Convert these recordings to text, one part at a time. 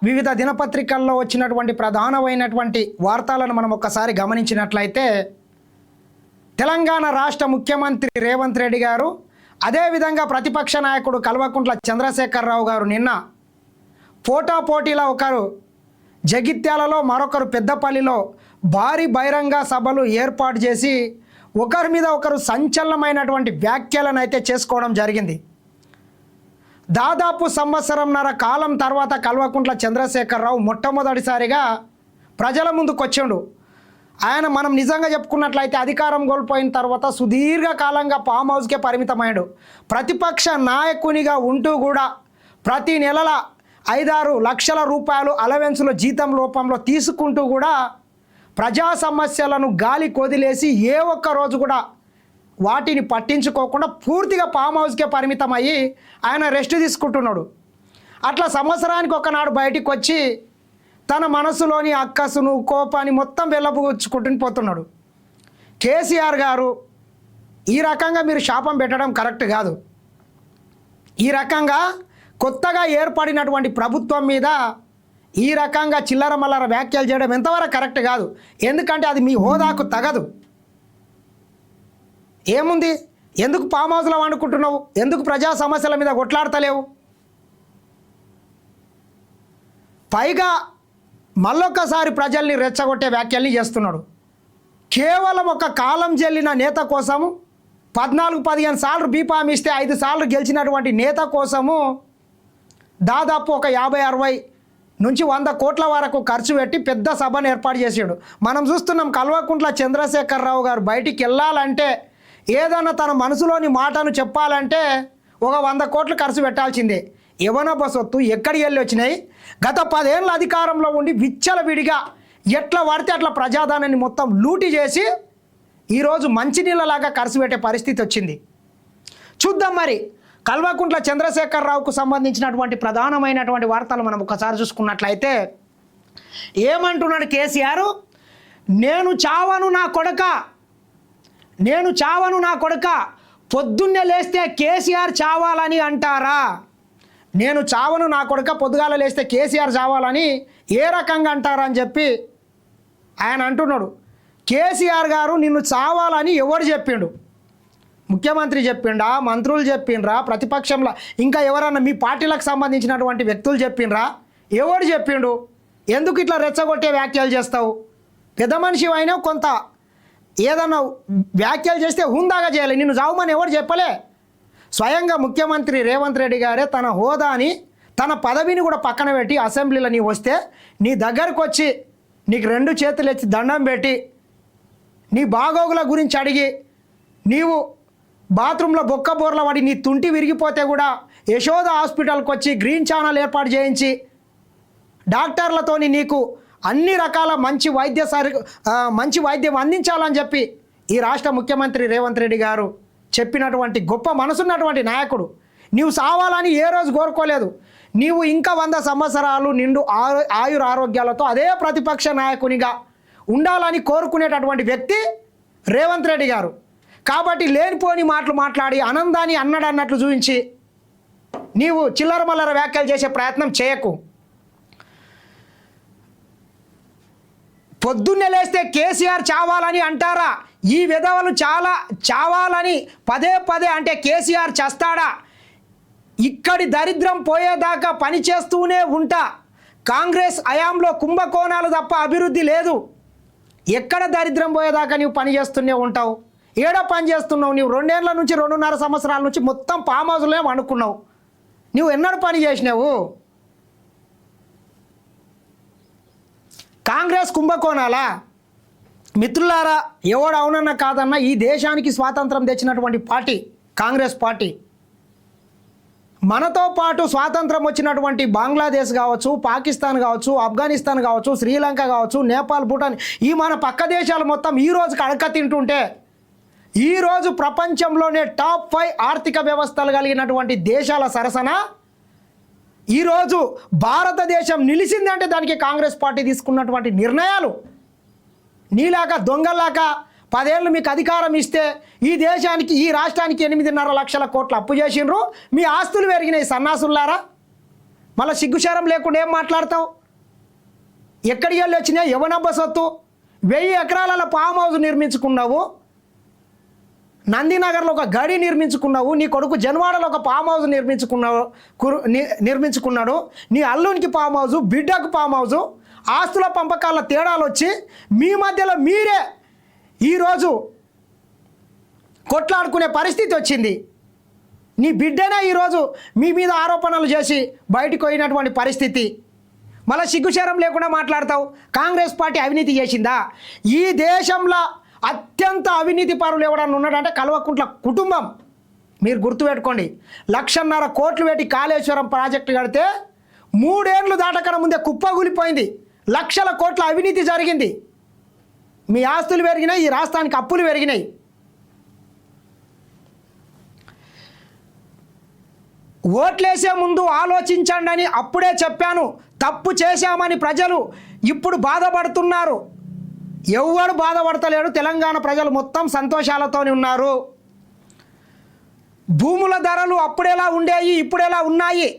వివిధ దినపత్రికల్లో వచ్చినటువంటి ప్రధానమైనటువంటి వార్తలను మనం ఒక్కసారి గమనించినట్లయితే తెలంగాణ రాష్ట్ర ముఖ్యమంత్రి రేవంత్ రెడ్డి గారు అదేవిధంగా ప్రతిపక్ష నాయకుడు కల్వకుంట్ల చంద్రశేఖరరావు గారు నిన్న పోటాపోటీలో ఒకరు జగిత్యాలలో మరొకరు పెద్దపల్లిలో భారీ బహిరంగ సభలు ఏర్పాటు చేసి ఒకరి మీద ఒకరు సంచలనమైనటువంటి వ్యాఖ్యలను అయితే చేసుకోవడం జరిగింది. దాదాపు సంవత్సరంన్నర కాలం తర్వాత కల్వకుంట్ల చంద్రశేఖరరావు మొట్టమొదటిసారిగా ప్రజల ముందుకు వచ్చిండు. ఆయన మనం నిజంగా చెప్పుకున్నట్లయితే అధికారం కోల్పోయిన తర్వాత సుదీర్ఘకాలంగా ఫామ్ హౌస్కే పరిమితమయ్యాడు. ప్రతిపక్ష నాయకునిగా ఉంటూ కూడా ప్రతి నెలల 5-6 లక్షల రూపాయలు అలవెన్స్లో జీతం రూపంలో తీసుకుంటూ కూడా ప్రజా సమస్యలను గాలి కొదిలేసి ఏ ఒక్క రోజు కూడా వాటిని పట్టించుకోకుండా పూర్తిగా ఫామ్ హౌస్కే పరిమితమయ్యి ఆయన రెస్ట్ తీసుకుంటున్నాడు. అట్లా సంవత్సరానికి ఒకనాడు బయటికి వచ్చి తన మనసులోని అక్కసును కోపాన్ని మొత్తం వెళ్ళబుచ్చుకుంటూ పోతున్నాడు. కేసీఆర్ గారు ఈ రకంగా మీరు శాపం పెట్టడం కరెక్ట్ కాదు. ఈ రకంగా కొత్తగా ఏర్పడినటువంటి ప్రభుత్వం మీద ఈ రకంగా చిల్లర మల్లర వ్యాఖ్యలు చేయడం ఎంతవరకు కరెక్ట్ కాదు. ఎందుకంటే అది మీ హోదాకు తగదు. ఏముంది, ఎందుకు ఫామ్ హౌస్లో వండుకుంటున్నావు? ఎందుకు ప్రజా సమస్యల మీద కొట్లాడతలేవు? పైగా మళ్ళొక్కసారి ప్రజల్ని రెచ్చగొట్టే వ్యాఖ్యల్ని చేస్తున్నాడు. కేవలం ఒక కాలం చెల్లిన నేత కోసము 14-15 సార్లు బీఫామ్ ఇస్తే 5 సార్లు గెలిచినటువంటి నేత కోసము దాదాపు ఒక 50-60 నుంచి 100 కోట్ల వరకు ఖర్చు పెట్టి పెద్ద సభను ఏర్పాటు చేసాడు. మనం చూస్తున్నాం కల్వకుంట్ల చంద్రశేఖరరావు గారు బయటికి వెళ్ళాలంటే ఏదన్నా తన మనసులోని మాటను చెప్పాలంటే ఒక 100 కోట్లు ఖర్చు పెట్టాల్సిందే. ఎవనబ్బ సొత్తు ఎక్కడికి వెళ్ళి వచ్చినాయి? గత 10 ఏళ్ళ అధికారంలో ఉండి విచ్చలవిడిగా ఎట్లా పడితే అట్లా ప్రజాధనాన్ని మొత్తం లూటీ చేసి ఈరోజు మంచినీళ్ళలాగా ఖర్చు పెట్టే పరిస్థితి వచ్చింది. చూద్దాం మరి కల్వకుంట్ల చంద్రశేఖరరావుకు సంబంధించినటువంటి ప్రధానమైనటువంటి వార్తలు మనం ఒకసారి చూసుకున్నట్లయితే ఏమంటున్నాడు కేసీఆర్? నేను చావను నా కొడక పొద్దున్నే లేస్తే కేసీఆర్ చావాలని అంటారా? నేను చావను నా కొడక పొద్దుగాల లేస్తే కేసీఆర్ చావాలని ఏ రకంగా అంటారా అని చెప్పి ఆయన అంటున్నాడు. కేసీఆర్ గారు నిన్ను చావాలని ఎవరు చెప్పిండు? ముఖ్యమంత్రి చెప్పిండా? మంత్రులు చెప్పిండ్రా? ప్రతిపక్షంలో ఇంకా ఎవరన్నా మీ పార్టీలకు సంబంధించినటువంటి వ్యక్తులు చెప్పిండ్రా? ఎవరు చెప్పిండు? ఎందుకు ఇట్లా రెచ్చగొట్టే వ్యాఖ్యలు చేస్తావు? పెద్ద మనిషి అయినా కొంత ఏదన్నా వ్యాఖ్యలు చేస్తే హుందాగా చేయాలి. నిన్ను చావమని ఎవరు చెప్పలే. స్వయంగా ముఖ్యమంత్రి రేవంత్ రెడ్డి గారే తన హోదాని తన పదవిని కూడా పక్కన పెట్టి అసెంబ్లీలో నీ వస్తే నీ దగ్గరకు వచ్చి నీకు 2 చేతులు ఎత్తి దండం పెట్టి నీ బాగోగుల గురించి అడిగి నీవు బాత్రూంలో బొక్క బోర్ల పడి నీ తుంటి విరిగిపోతే కూడా యశోద హాస్పిటల్కి వచ్చి గ్రీన్ ఛానల్ ఏర్పాటు చేయించి డాక్టర్లతోని నీకు అన్ని రకాల మంచి వైద్యం అందించాలని చెప్పి ఈ రాష్ట్ర ముఖ్యమంత్రి రేవంత్ రెడ్డి గారు చెప్పినటువంటి గొప్ప మనసున్నటువంటి నాయకుడు. నీవు సావాలని ఏ రోజు కోరుకోలేదు. నీవు ఇంకా 100 సంవత్సరాలు నిండు ఆయురారోగ్యాలతో అదే ప్రతిపక్ష నాయకునిగా ఉండాలని కోరుకునేటటువంటి వ్యక్తి రేవంత్ రెడ్డి గారు. కాబట్టి లేనిపోని మాటలు మాట్లాడి ఆనందాన్ని అన్నట్లు చూపించి నీవు చిల్లర మల్లర వ్యాఖ్యలు చేసే ప్రయత్నం చేయకు. పొద్దున్నే లేస్తే కేసీఆర్ చావాలని అంటారా? ఈ విధవలు చావాలని పదే అంటే కేసీఆర్ చస్తాడా? ఇక్కడి దరిద్రం పోయేదాకా పనిచేస్తూనే ఉంటా. కాంగ్రెస్ హయాంలో కుంభకోణాలు తప్ప అభివృద్ధి లేదు. ఎక్కడ దరిద్రం పోయేదాకా నీవు పని చేస్తూనే ఉంటావు. ఏడో పని చేస్తున్నావు. నీవు 2 ఏళ్ల నుంచి 2.5 సంవత్సరాల నుంచి మొత్తం ఫామ్ హౌస్లో అనుకున్నావు. నువ్వు ఎన్నడూ పని చేసినావు? కాంగ్రెస్ కుంభకోణాలా? మిత్రులారా, ఎవడు అవునన్నా కాదన్నా ఈ దేశానికి స్వాతంత్రం తెచ్చినటువంటి పార్టీ కాంగ్రెస్ పార్టీ. మనతో పాటు స్వాతంత్రం వచ్చినటువంటి బంగ్లాదేశ్ కావచ్చు, పాకిస్తాన్ కావచ్చు, ఆఫ్ఘనిస్తాన్ కావచ్చు, శ్రీలంక కావచ్చు, నేపాల్, భూటాన్ ఈ మన పక్క దేశాలు మొత్తం ఈ రోజుకి అడక తింటుంటే ఈరోజు ప్రపంచంలోనే టాప్ 5 ఆర్థిక వ్యవస్థలు కలిగినటువంటి దేశాల సరసన ఈరోజు భారతదేశం నిలిచిందంటే దానికి కాంగ్రెస్ పార్టీ తీసుకున్నటువంటి నిర్ణయాలు. నీలాగా దొంగలాగా 10 ఏళ్ళు మీకు అధికారం ఇస్తే ఈ దేశానికి ఈ రాష్ట్రానికి 8.5 లక్షల కోట్ల అప్పు చేసిండ్రు. మీ ఆస్తులు పెరిగినాయి సన్నాసుల్లారా. మళ్ళీ సిగ్గుశారం లేకుండా ఏం మాట్లాడతావు? ఎక్కడికి వెళ్ళి వచ్చినాయి? ఎవనబ్బ సొత్తు? 1000 ఎకరాల ఫామ్ హౌస్ నిర్మించుకున్నావు, నందినగర్లో ఒక గడి నిర్మించుకున్నావు, నీ కొడుకు జన్వాడలో ఒక ఫామ్ హౌస్ నిర్మించుకున్నాడు, నీ అల్లునికి ఫామ్ హౌస్, బిడ్డకు ఫామ్ హౌస్. ఆస్తుల పంపకాల తేడాలు వచ్చి మీ మధ్యలో మీరే ఈరోజు కొట్లాడుకునే పరిస్థితి వచ్చింది. నీ బిడ్డనే ఈరోజు మీ మీద ఆరోపణలు చేసి బయటకు పోయినటువంటి పరిస్థితి. మళ్ళీ సిగ్గుశరం లేకుండా మాట్లాడతావు. కాంగ్రెస్ పార్టీ అవినీతి చేసిందా? ఈ దేశంలో అత్యంత అవినీతి పరులు ఎవడన్నా ఉన్నాడంటే కల్వకుంట్ల కుటుంబం. మీరు గుర్తుపెట్టుకోండి. 1,50,000 కోట్లు పెట్టి కాళేశ్వరం ప్రాజెక్టు కడితే 3 ఏళ్ళు దాటకన ముందే కుప్పగూలిపోయింది. లక్షల కోట్ల అవినీతి జరిగింది. మీ ఆస్తులు పెరిగినాయి, ఈ రాష్ట్రానికి అప్పులు పెరిగినాయి. ఓట్లేసే ముందు ఆలోచించండి అని అప్పుడే చెప్పాను. తప్పు చేశామని ప్రజలు ఇప్పుడు బాధపడుతున్నారు. ఎవడు బాధపడతలేడు. తెలంగాణ ప్రజలు మొత్తం సంతోషాలతోనే ఉన్నారు. భూముల ధరలు అప్పుడెలా ఉండేవి, ఇప్పుడెలా ఉన్నాయి.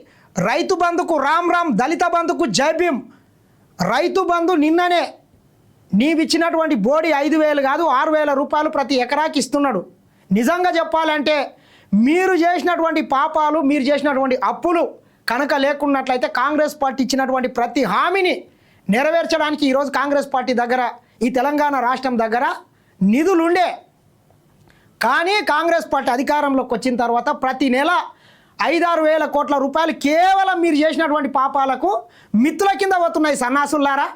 రైతు బంధుకు రామ్ రామ్, దళిత బంధుకు జై భీమ్. రైతు బంధు నిన్ననే నీవిచ్చినటువంటి బోడి 5,000 కాదు 6,000 రూపాయలు ప్రతి ఎకరాకి ఇస్తున్నాడు. నిజంగా చెప్పాలంటే మీరు చేసినటువంటి పాపాలు, మీరు చేసినటువంటి అప్పులు కనుక లేకున్నట్లయితే కాంగ్రెస్ పార్టీ ఇచ్చినటువంటి ప్రతి హామీని నెరవేర్చడానికి ఈరోజు కాంగ్రెస్ పార్టీ దగ్గర, ఈ తెలంగాణ రాష్ట్రం దగ్గర నిధులుండే. కానీ కాంగ్రెస్ పార్టీ అధికారంలోకి వచ్చిన తర్వాత ప్రతి నెల 5-6 వేల కోట్ల రూపాయలు కేవలం మీరు చేసినటువంటి పాపాలకు మిత్తుల కింద పోతున్నాయి. సన్నాసుల్లారా,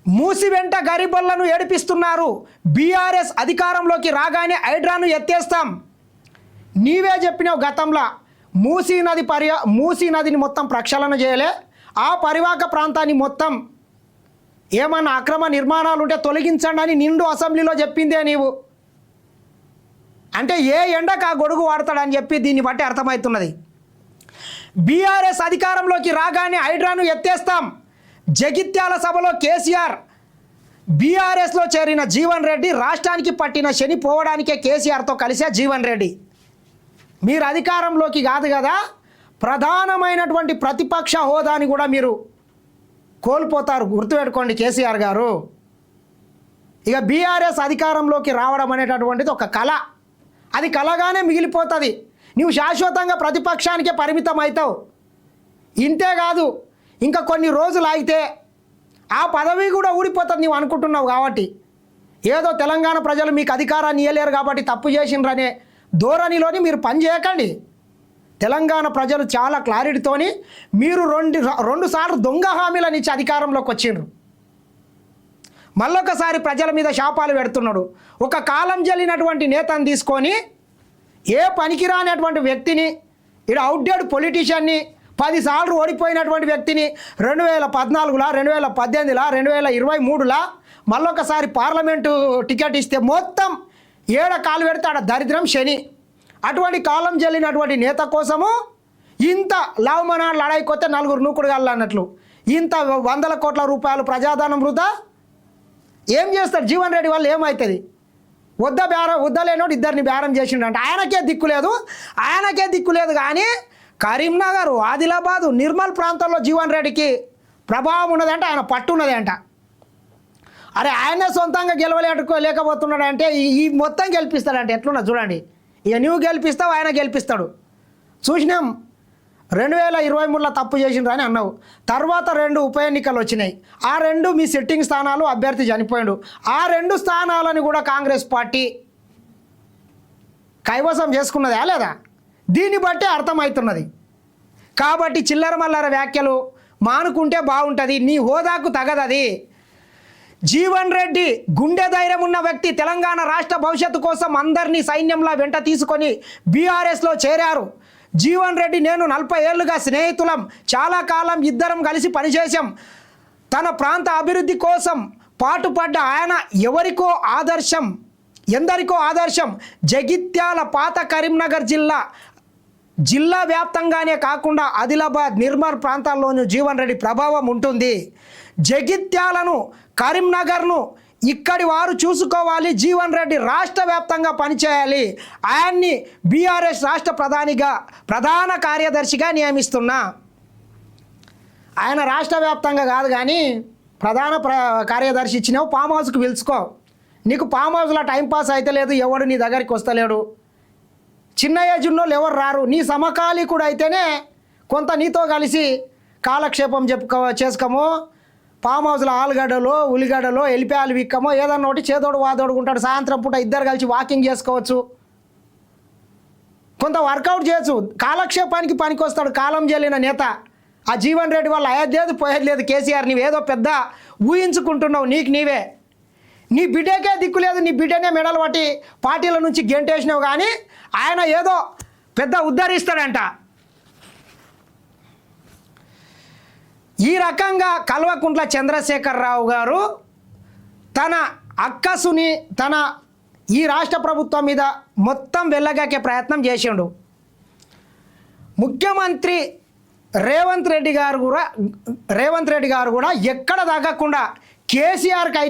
మూసి వెంట గరీబులను ఏడిపిస్తున్నారు. బీఆర్ఎస్ అధికారంలోకి రాగానే హైడ్రాను ఎత్తేస్తాం. నీవే చెప్పినావు గతంలో. మూసీ నదిని మొత్తం ప్రక్షాళన చేయలే. ఆ పరివాహక ప్రాంతాన్ని మొత్తం ఏమన్నా అక్రమ నిర్మాణాలు ఉంటే తొలగించండి అని నిండు అసెంబ్లీలో చెప్పిందే నీవు. అంటే ఏ ఎండకు ఆ గొడుగు వాడతాడని చెప్పి దీన్ని బట్టి అర్థమవుతున్నది. బీఆర్ఎస్ అధికారంలోకి రాగానే హైడ్రాను ఎత్తేస్తాం. జగిత్యాల సభలో కేసీఆర్, బీఆర్ఎస్లో చేరిన జీవన్ రెడ్డి రాష్ట్రానికి పట్టిన శని పోవడానికే కేసీఆర్తో కలిసే జీవన్ రెడ్డి. మీరు అధికారంలోకి కాదు కదా, ప్రధానమైనటువంటి ప్రతిపక్ష హోదాని కూడా మీరు కోల్పోతారు. గుర్తుపెట్టుకోండి కేసీఆర్ గారు. ఇక బీఆర్ఎస్ అధికారంలోకి రావడం అనేటటువంటిది ఒక కళ. అది కళగానే మిగిలిపోతుంది. నువ్వు శాశ్వతంగా ప్రతిపక్షానికే పరిమితం అవుతావు. ఇంతేకాదు, ఇంకా కొన్ని రోజులు ఆగితే ఆ పదవి కూడా ఊడిపోతుంది నువ్వు అనుకుంటున్నావు. కాబట్టి ఏదో తెలంగాణ ప్రజలు మీకు అధికారాన్ని ఇవ్వలేరు కాబట్టి తప్పు చేసిండ్రనే ధోరణిలోని మీరు పనిచేయకండి. తెలంగాణ ప్రజలు చాలా క్లారిటీతోని మీరు రెండు సార్లు దొంగ హామీలను ఇచ్చి అధికారంలోకి వచ్చిండ్రు. మళ్ళొకసారి ప్రజల మీద శాపాలు పెడుతున్నాడు. ఒక కాలం చెల్లినటువంటి నేతను తీసుకొని, ఏ పనికిరానటువంటి వ్యక్తిని, ఇక్కడ అవుట్డేట్ పొలిటీషియన్ని, 10 సార్లు ఓడిపోయినటువంటి వ్యక్తిని 2014లో, 2018లో, 2023లో మళ్ళొకసారి పార్లమెంటు టికెట్ ఇస్తే మొత్తం ఏడ కాలు పెడతాడు దరిద్రం శని. అటువంటి కాలం చెల్లినటువంటి నేత కోసము ఇంత లావమనాడు లడాయికొస్తే 4 నూకుడు అన్నట్లు ఇంత 100 కోట్ల రూపాయలు ప్రజాధనం వృధా ఏం చేస్తాడు? జీవన్ రెడ్డి వల్ల ఏమవుతుంది? వద్దలేనోడు 2 బేరం చేసిండంట. ఆయనకే దిక్కు లేదు. కానీ కరీంనగర్, ఆదిలాబాదు, నిర్మల్ ప్రాంతాల్లో జీవన్ రెడ్డికి ప్రభావం ఉన్నదంటే, ఆయన పట్టు ఉన్నదంట. అరే ఆయనే సొంతంగా గెలవలేకపోతున్నాడంటే ఈ మొత్తం గెలిపిస్తాడంటే ఎట్లున్నా చూడండి. ఇక నువ్వు గెలిపిస్తావు, ఆయన గెలిపిస్తాడు. చూసినాం 2023లో తప్పు చేసిండ్రు అని అన్నావు. తర్వాత 2 ఉప ఎన్నికలు వచ్చినాయి. ఆ 2 మీ సిట్టింగ్ స్థానాలు, అభ్యర్థి చనిపోయాడు. ఆ 2 స్థానాలను కూడా కాంగ్రెస్ పార్టీ కైవసం చేసుకున్నదా లేదా? దీన్ని బట్టే అర్థమవుతున్నది. కాబట్టి చిల్లర మల్లర వ్యాఖ్యలు మానుకుంటే బాగుంటుంది. నీ హోదాకు తగదది. జీవన్ రెడ్డి గుండె ధైర్యం ఉన్న వ్యక్తి. తెలంగాణ రాష్ట్ర భవిష్యత్తు కోసం అందరినీ సైన్యంలా వెంట తీసుకొని బీఆర్ఎస్లో చేరారు. జీవన్ రెడ్డి నేను 40 ఏళ్ళుగా స్నేహితులం. చాలా కాలం ఇద్దరం కలిసి పనిచేశాం. తన ప్రాంత అభివృద్ధి కోసం పాటుపడ్డ ఆయన ఎందరికో ఆదర్శం. జగిత్యాల, పాత కరీంనగర్ జిల్లా వ్యాప్తంగానే కాకుండా ఆదిలాబాద్, నిర్మల్ ప్రాంతాల్లోనూ జీవన్ రెడ్డి ప్రభావం ఉంటుంది. జగిత్యాలను, కరీంనగర్ను ఇక్కడి వారు చూసుకోవాలి, జీవన్ రెడ్డి రాష్ట్ర వ్యాప్తంగా పనిచేయాలి, ఆయన్ని బీఆర్ఎస్ రాష్ట్ర ప్రధాన కార్యదర్శిగా నియమిస్తున్నా. ఆయన రాష్ట్ర వ్యాప్తంగా కాదు కానీ ప్రధాన కార్యదర్శి ఇచ్చినావు, ఫామ్ హౌస్కి పిలుచుకో. నీకు ఫామ్ హౌస్లో టైంపాస్ అయితే లేదు, ఎవడు నీ దగ్గరికి వస్తలేడు, చిన్న ఏజ్ ఉన్నోళ్ళు ఎవరు రారు. నీ సమకాలీకుడు అయితేనే కొంత నీతో కలిసి కాలక్షేపం చేసుకోమో, ఫామ్ హౌస్లో ఆలుగడ్డలో ఉల్లిగడ్డలో ఎలిపాయలు విక్కమో ఏదన్నా ఒకటి చేదోడు వాదోడుకుంటాడు. సాయంత్రం పూట ఇద్దరు కలిసి వాకింగ్ చేసుకోవచ్చు, కొంత వర్కౌట్ చేయొచ్చు. కాలక్షేపానికి పనికొస్తాడు కాలం చెల్లిన నేత. ఆ జీవన్ రెడ్డి వల్ల అయ్యేది లేదు పోయేది లేదు. కేసీఆర్ నీవేదో పెద్ద ఊహించుకుంటున్నావు, నీకు నీవే. నీ బిడ్డకే దిక్కు లేదు, నీ బిడ్డనే మెడలు పట్టి పార్టీల నుంచి గెంటేసినావు, కానీ ఆయన ఏదో పెద్ద ఉద్ధరిస్తాడంట. ఈ రకంగా కల్వకుంట్ల చంద్రశేఖరరావు గారు తన అక్కసుని ఈ రాష్ట్ర ప్రభుత్వం మీద మొత్తం వెళ్ళగాకే ప్రయత్నం చేసిండు. ముఖ్యమంత్రి రేవంత్ రెడ్డి గారు కూడా ఎక్కడ తగ్గకుండా కేసీఆర్కి